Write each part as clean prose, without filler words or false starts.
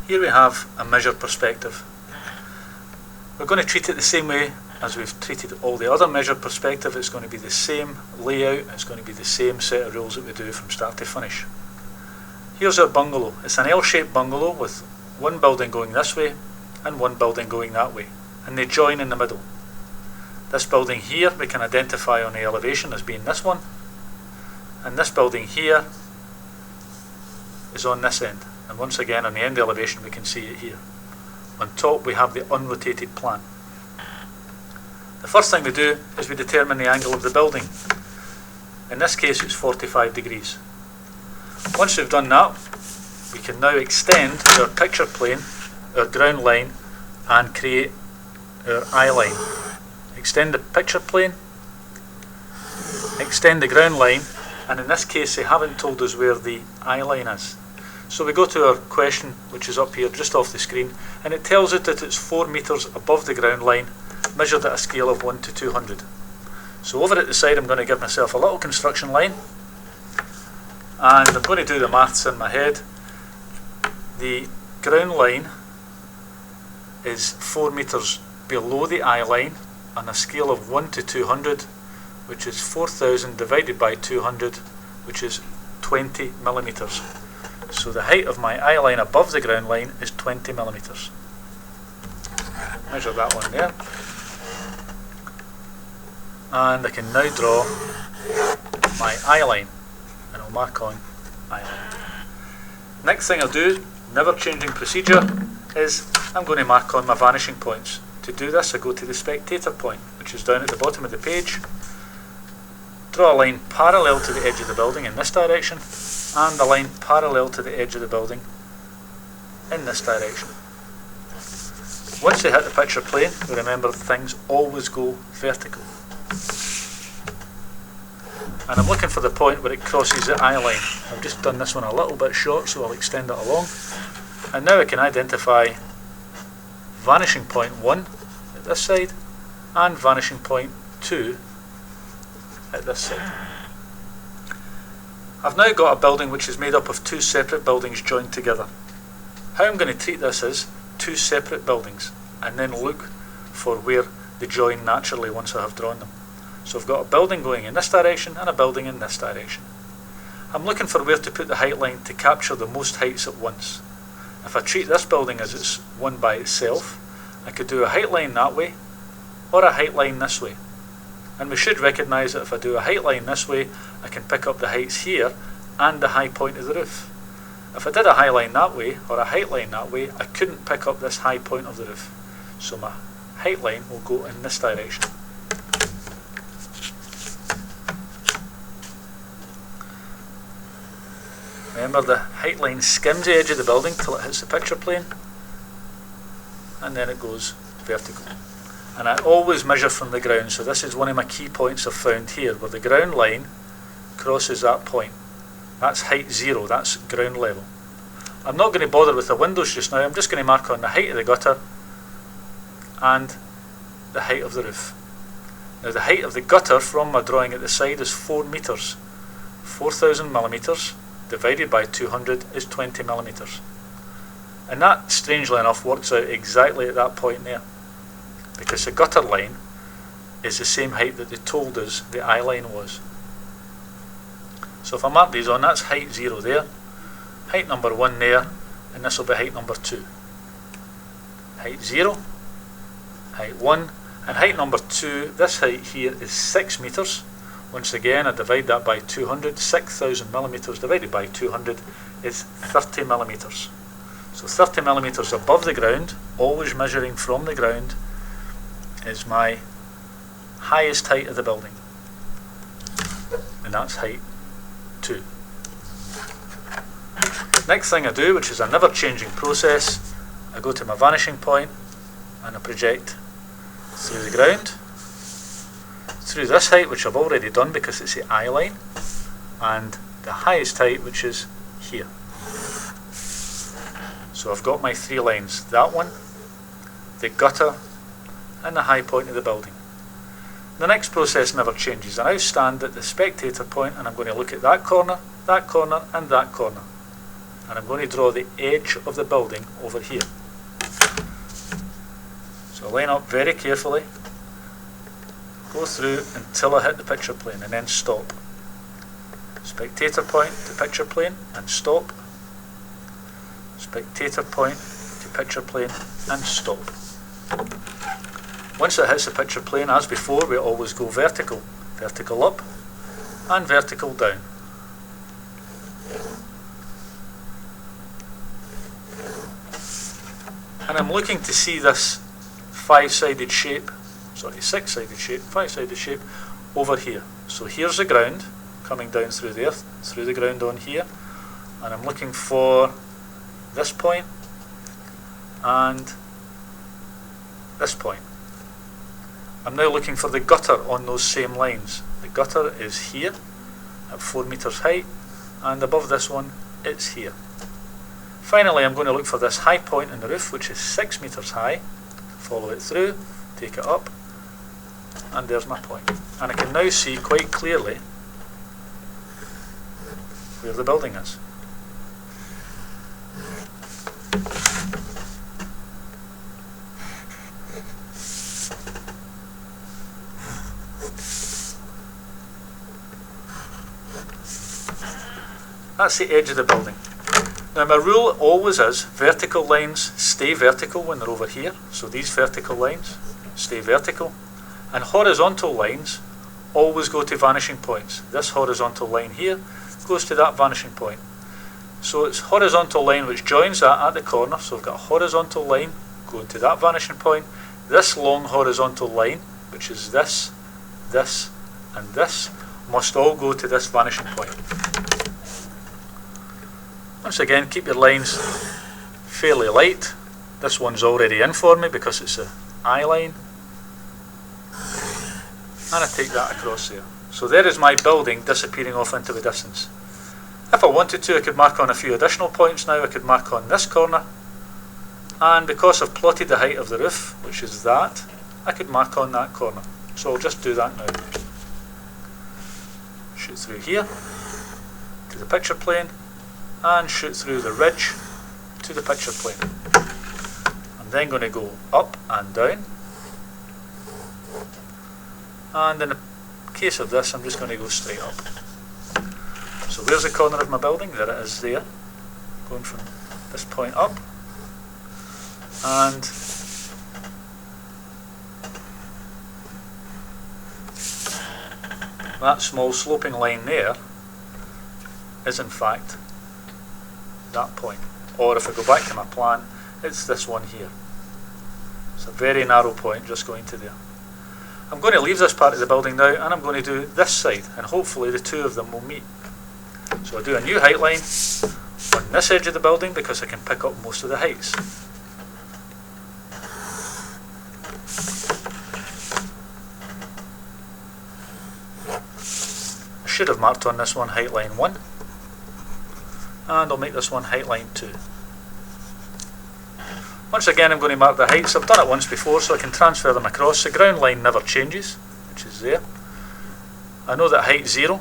Here we have a measured perspective. We're going to treat it the same way as we've treated all the other measured perspective. It's going to be the same layout, it's going to be the same set of rules that we do from start to finish. Here's our bungalow. It's an L-shaped bungalow with one building going this way and one building going that way, and they join in the middle. This building here we can identify on the elevation as being this one, and this building here is on this end, and once again on the end elevation we can see it here. On top we have the unrotated plan. The first thing we do is we determine the angle of the building. In this case it's 45 degrees. Once we've done that, we can now extend our picture plane, our ground line, and create our eye line. Extend the picture plane, extend the ground line, and in this case they haven't told us where the eye line is. So we go to our question, which is up here just off the screen, and it tells us that it's 4 metres above the ground line, measured at a scale of 1 to 200. So over at the side I'm going to give myself a little construction line, and I'm going to do the maths in my head. The ground line is 4 metres below the eye line on a scale of 1 to 200, which is 4,000 divided by 200, which is 20 millimetres. So the height of my eye line above the ground line is 20 millimetres. Measure that one there. And I can now draw my eye line, and I'll mark on eye line. Next thing I'll do, never changing procedure, is I'm going to mark on my vanishing points. To do this I go to the spectator point, which is down at the bottom of the page, draw a line parallel to the edge of the building in this direction, and a line parallel to the edge of the building in this direction. Once they hit the picture plane, we remember things always go vertical. And I'm looking for the point where it crosses the eye line. I've just done this one a little bit short, so I'll extend it along. And now I can identify vanishing point 1 at this side and vanishing point 2 at this side. I've now got a building which is made up of 2 separate buildings joined together. How I'm going to treat this is 2 separate buildings, and then look for where they join naturally once I have drawn them. So I've got a building going in this direction and a building in this direction. I'm looking for where to put the height line to capture the most heights at once. If I treat this building as it's one by itself, I could do a height line that way or a height line this way. And we should recognise that if I do a height line this way, I can pick up the heights here and the high point of the roof. If I did a high line that way or a height line that way, I couldn't pick up this high point of the roof. So my height line will go in this direction. Remember, the height line skims the edge of the building till it hits the picture plane, and then it goes vertical. And I always measure from the ground, so this is one of my key points I've found here, where the ground line crosses that point. That's height 0, that's ground level. I'm not going to bother with the windows just now, I'm just going to mark on the height of the gutter and the height of the roof. Now the height of the gutter from my drawing at the side is 4 metres. 4,000 millimetres divided by 200 is 20 millimetres. And that, strangely enough, works out exactly at that point there, because the gutter line is the same height that they told us the eye line was. So if I mark these on, that's height 0 there, height number 1 there, and this will be height number 2. Height 0, height 1, and height number 2, this height here is 6 metres. Once again, I divide that by 200, 6,000 millimetres divided by 200 is 30 millimetres. So 30 millimetres above the ground, always measuring from the ground, is my highest height of the building. And that's height 2. Next thing I do, which is a never changing process, I go to my vanishing point and I project through the ground, through this height, which I've already done because it's the eye line, and the highest height, which is here. So I've got my 3 lines, that one, the gutter, and the high point of the building. The next process never changes. I now stand at the spectator point and I'm going to look at that corner, and that corner. and I'm going to draw the edge of the building over here. So line up very carefully, go through until I hit the picture plane and then stop. Spectator point to picture plane and stop. Spectator point to picture plane and stop. Once it hits the picture plane, as before, we always go vertical. Vertical up and vertical down. And I'm looking to see this five-sided shape over here. So here's the ground coming down through there, through the ground on here, and I'm looking for this point and this point. I'm now looking for the gutter on those same lines. The gutter is here at 4 meters height, and above this one it's here. Finally, I'm going to look for this high point in the roof, which is 6 meters high. Follow it through, take it up, and there's my point. And I can now see quite clearly where the building is. That's the edge of the building. Now my rule always is vertical lines stay vertical when they're over here, so these vertical lines stay vertical, and horizontal lines always go to vanishing points. This horizontal line here goes to that vanishing point. So it's horizontal line which joins that at the corner, so I've got a horizontal line going to that vanishing point. This long horizontal line, which is this, this and this, must all go to this vanishing point. Once again, keep your lines fairly light. This one's already in for me because it's an eye line. And I take that across there. So there is my building disappearing off into the distance. If I wanted to, I could mark on a few additional points now. I could mark on this corner. And because I've plotted the height of the roof, which is that, I could mark on that corner. So I'll just do that now. Shoot through here to the picture plane, and shoot through the ridge to the picture plane. I'm then going to go up and down, and in the case of this I'm just going to go straight up. So where's the corner of my building? There it is there, going from this point up, and that small sloping line there is in fact that point. Or if I go back to my plan, it's this one here. It's a very narrow point just going to there. I'm going to leave this part of the building now, and I'm going to do this side, and hopefully the two of them will meet. So I do a new height line on this edge of the building because I can pick up most of the heights. I should have marked on this one height line 1. And I'll make this one height line 2. Once again, I'm going to mark the heights. I've done it once before, so I can transfer them across. The ground line never changes, which is there. I know that height 0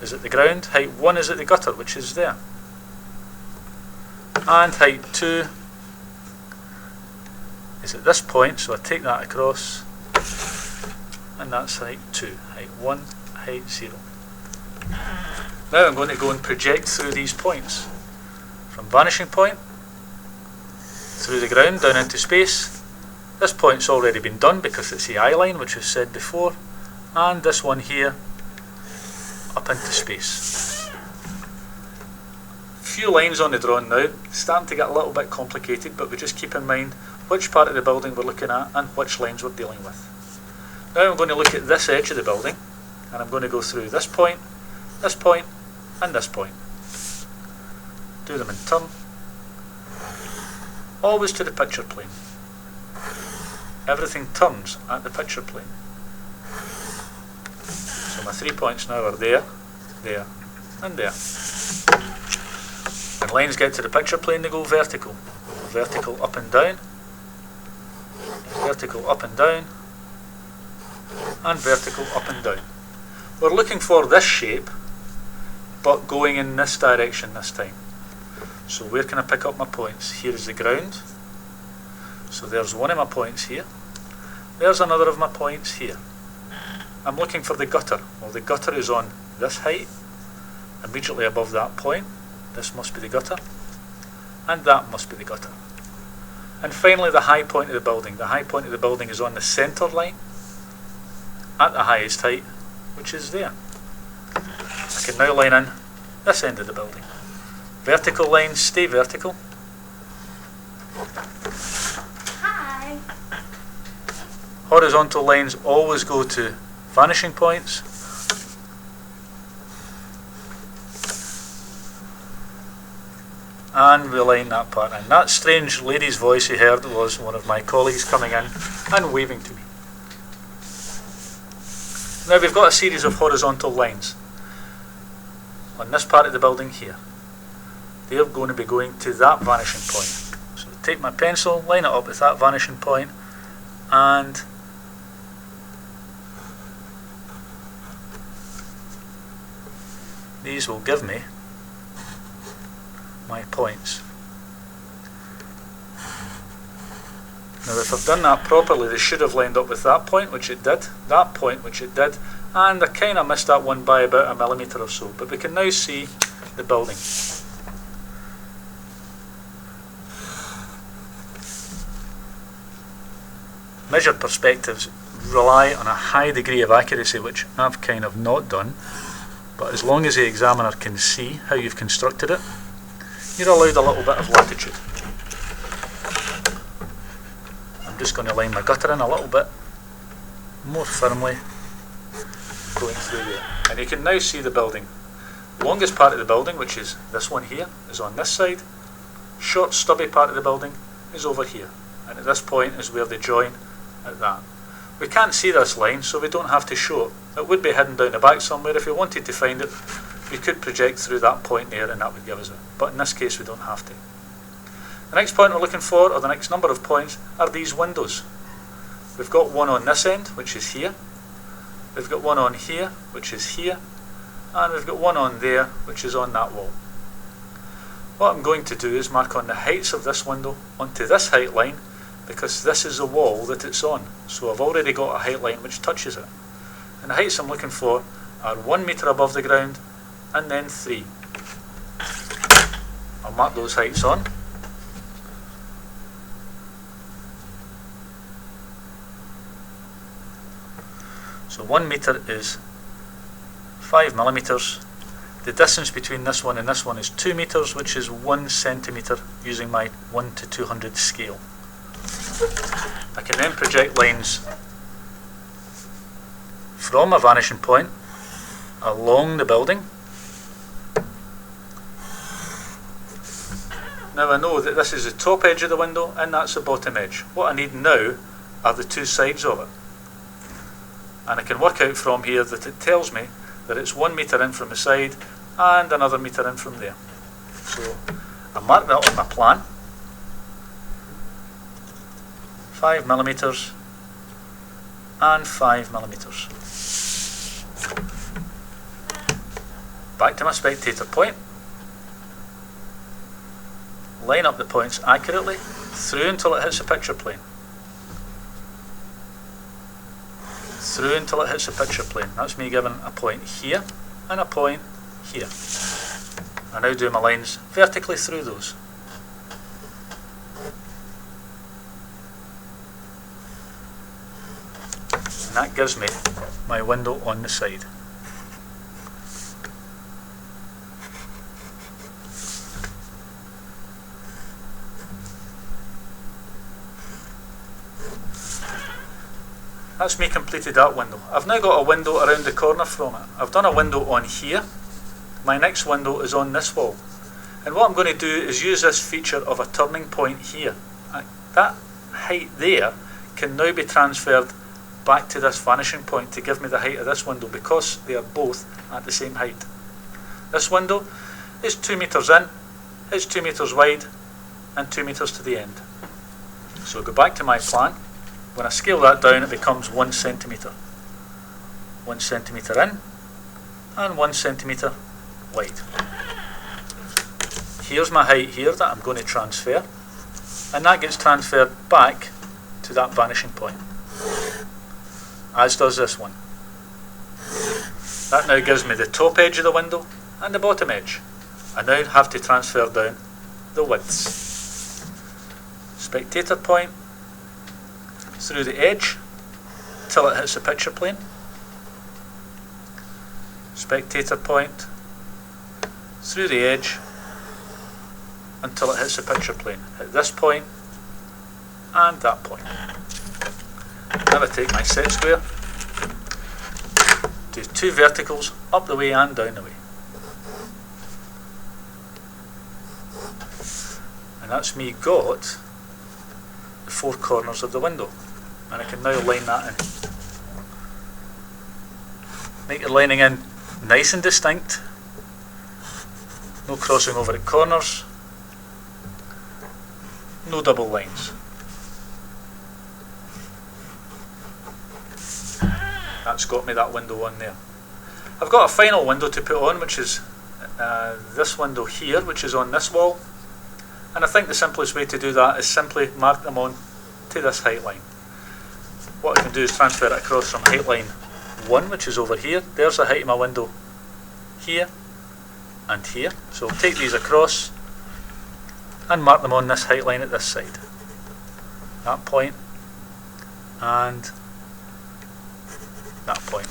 is at the ground, height 1 is at the gutter, which is there. And height 2 is at this point, so I take that across, and that's height 2. Height 1, height 0. Now I'm going to go and project through these points. From vanishing point, through the ground, down into space. This point's already been done because it's the eye line, which was said before. And this one here, up into space. Few lines on the drawing now, starting to get a little bit complicated, but we just keep in mind which part of the building we're looking at and which lines we're dealing with. Now I'm going to look at this edge of the building, and I'm going to go through this point, and this point. Do them in turn. Always to the picture plane. Everything turns at the picture plane. So my 3 points now are there, there, and there. When lines get to the picture plane, they go vertical. Vertical up and down, vertical up and down, and vertical up and down. We're looking for this shape, but going in this direction this time. So where can I pick up my points? Here is the ground. So there's one of my points here. There's another of my points here. I'm looking for the gutter. Well, the gutter is on this height, immediately above that point. This must be the gutter, and that must be the gutter. And finally, the high point of the building. The high point of the building is on the centre line at the highest height, which is there. I can now line in this end of the building. Vertical lines stay vertical. Hi. Horizontal lines always go to vanishing points. And we line that part in. That strange lady's voice you heard was one of my colleagues coming in and waving to me. Now we've got a series of horizontal lines on this part of the building here. They're going to be going to that vanishing point. So take my pencil, line it up with that vanishing point, and these will give me my points. Now if I've done that properly, they should have lined up with that point, which it did, that point, which it did, and I kind of missed that one by about a millimetre or so, but we can now see the building. Measured perspectives rely on a high degree of accuracy, which I've kind of not done, but as long as the examiner can see how you've constructed it, you're allowed a little bit of latitude. I'm just going to line my gutter in a little bit more firmly, going through there. And you can now see the building. The longest part of the building, which is this one here, is on this side. Short stubby part of the building is over here. And at this point is where they join at that. We can't see this line, so we don't have to show it. It would be hidden down the back somewhere. If we wanted to find it, we could project through that point there and that would give us it. But in this case we don't have to. The next point we're looking for, or the next number of points, are these windows. We've got one on this end, which is here. We've got one on here, which is here. And we've got one on there, which is on that wall. What I'm going to do is mark on the heights of this window onto this height line, because this is the wall that it's on. So I've already got a height line which touches it. And the heights I'm looking for are 1 metre above the ground, and then 3. I'll mark those heights on. So 1 metre is 5 millimetres. The distance between this one and this one is 2 metres, which is 1 centimetre using my 1 to 200 scale. I can then project lines from a vanishing point along the building. Now I know that this is the top edge of the window and that's the bottom edge. What I need now are the two sides of it. And I can work out from here that it tells me that it's 1 metre in from the side and another metre in from there. So I mark that on my plan. 5 millimetres and 5 millimetres. Back to my spectator point. Line up the points accurately through until it hits the picture plane. Through until it hits the picture plane. That's me giving a point here and a point here. I now do my lines vertically through those. And that gives me my window on the side. That's me completed that window. I've now got a window around the corner from it. I've done a window on here. My next window is on this wall. And what I'm going to do is use this feature of a turning point here. That height there can now be transferred back to this vanishing point to give me the height of this window, because they are both at the same height. This window is 2 metres in, is 2 metres wide, and 2 metres to the end. So go back to my plan. When I scale that down, it becomes 1 centimetre. 1 centimetre in, and 1 centimetre wide. here's my height here that I'm going to transfer, and that gets transferred back to that vanishing point, as does this one. That now gives me the top edge of the window and the bottom edge. I now have to transfer down the widths. Spectator point through the edge till it hits the picture plane. Spectator point through the edge until it hits the picture plane. At this point and that point. Now I take my set square, do 2 verticals up the way and down the way. And that's me got the 4 corners of the window. And I can now line that in. Make your lining in nice and distinct. No crossing over at corners. No double lines. That's got me that window on there. I've got a final window to put on, which is this window here, which is on this wall. And I think the simplest way to do that is simply mark them on to this height line. What I can do is transfer it across from height line 1, which is over here. There's the height of my window here and here. So I'll take these across and mark them on this height line at this side. That point and that point.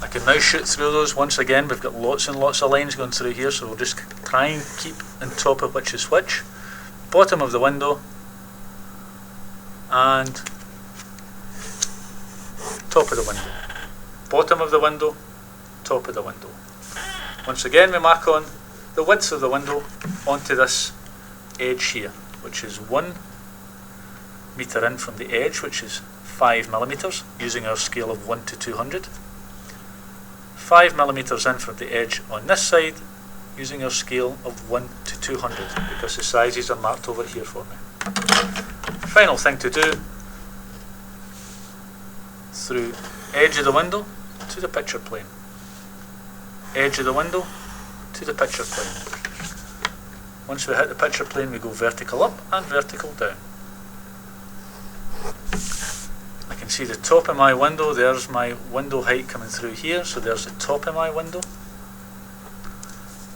I can now shoot through those. Once again, we've got lots and lots of lines going through here, so we'll just try and keep on top of which is which. Bottom of the window and top of the window. Bottom of the window, top of the window. Once again, we mark on the width of the window onto this edge here, which is 1 metre in from the edge, which is 5 millimetres, using our scale of 1 to 200. 5 millimetres in from the edge on this side, using our scale of 1 to 200, because the sizes are marked over here for me. Final thing to do, through edge of the window to the picture plane. Edge of the window to the picture plane. Once we hit the picture plane, we go vertical up and vertical down. I can see the top of my window. There's my window height coming through here, so there's the top of my window.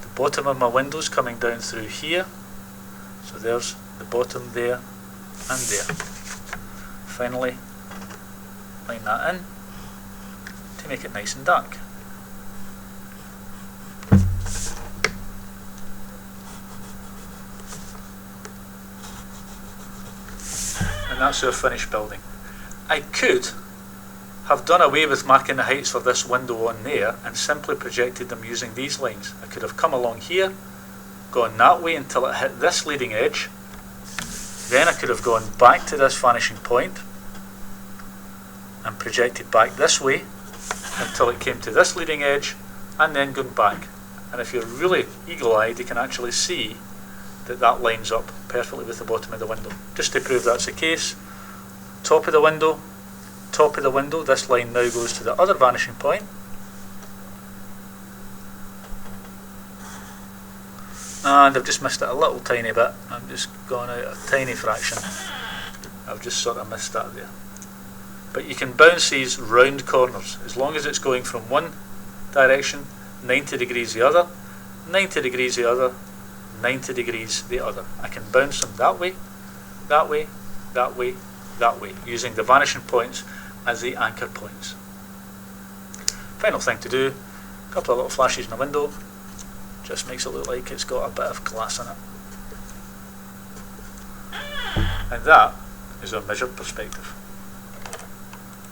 The bottom of my window is coming down through here, so there's the bottom there and there. Finally, line that in to make it nice and dark. And that's our finished building. I could have done away with marking the heights for this window on there and simply projected them using these lines. I could have come along here, gone that way until it hit this leading edge, then I could have gone back to this vanishing point and projected back this way until it came to this leading edge, and then gone back. And if you're really eagle-eyed, you can actually see that that lines up perfectly with the bottom of the window. Just to prove that's the case, top of the window, this line now goes to the other vanishing point. And I've just missed it a little tiny bit. I'm just gone out a tiny fraction. I've just sort of missed that there. But you can bounce these round corners as long as it's going from one direction, 90 degrees the other, 90 degrees the other, 90 degrees the other. I can bounce them that way, that way, that way, that way, using the vanishing points as the anchor points. Final thing to do, a couple of little flashes in the window, just makes it look like it's got a bit of glass in it. And that is our measured perspective.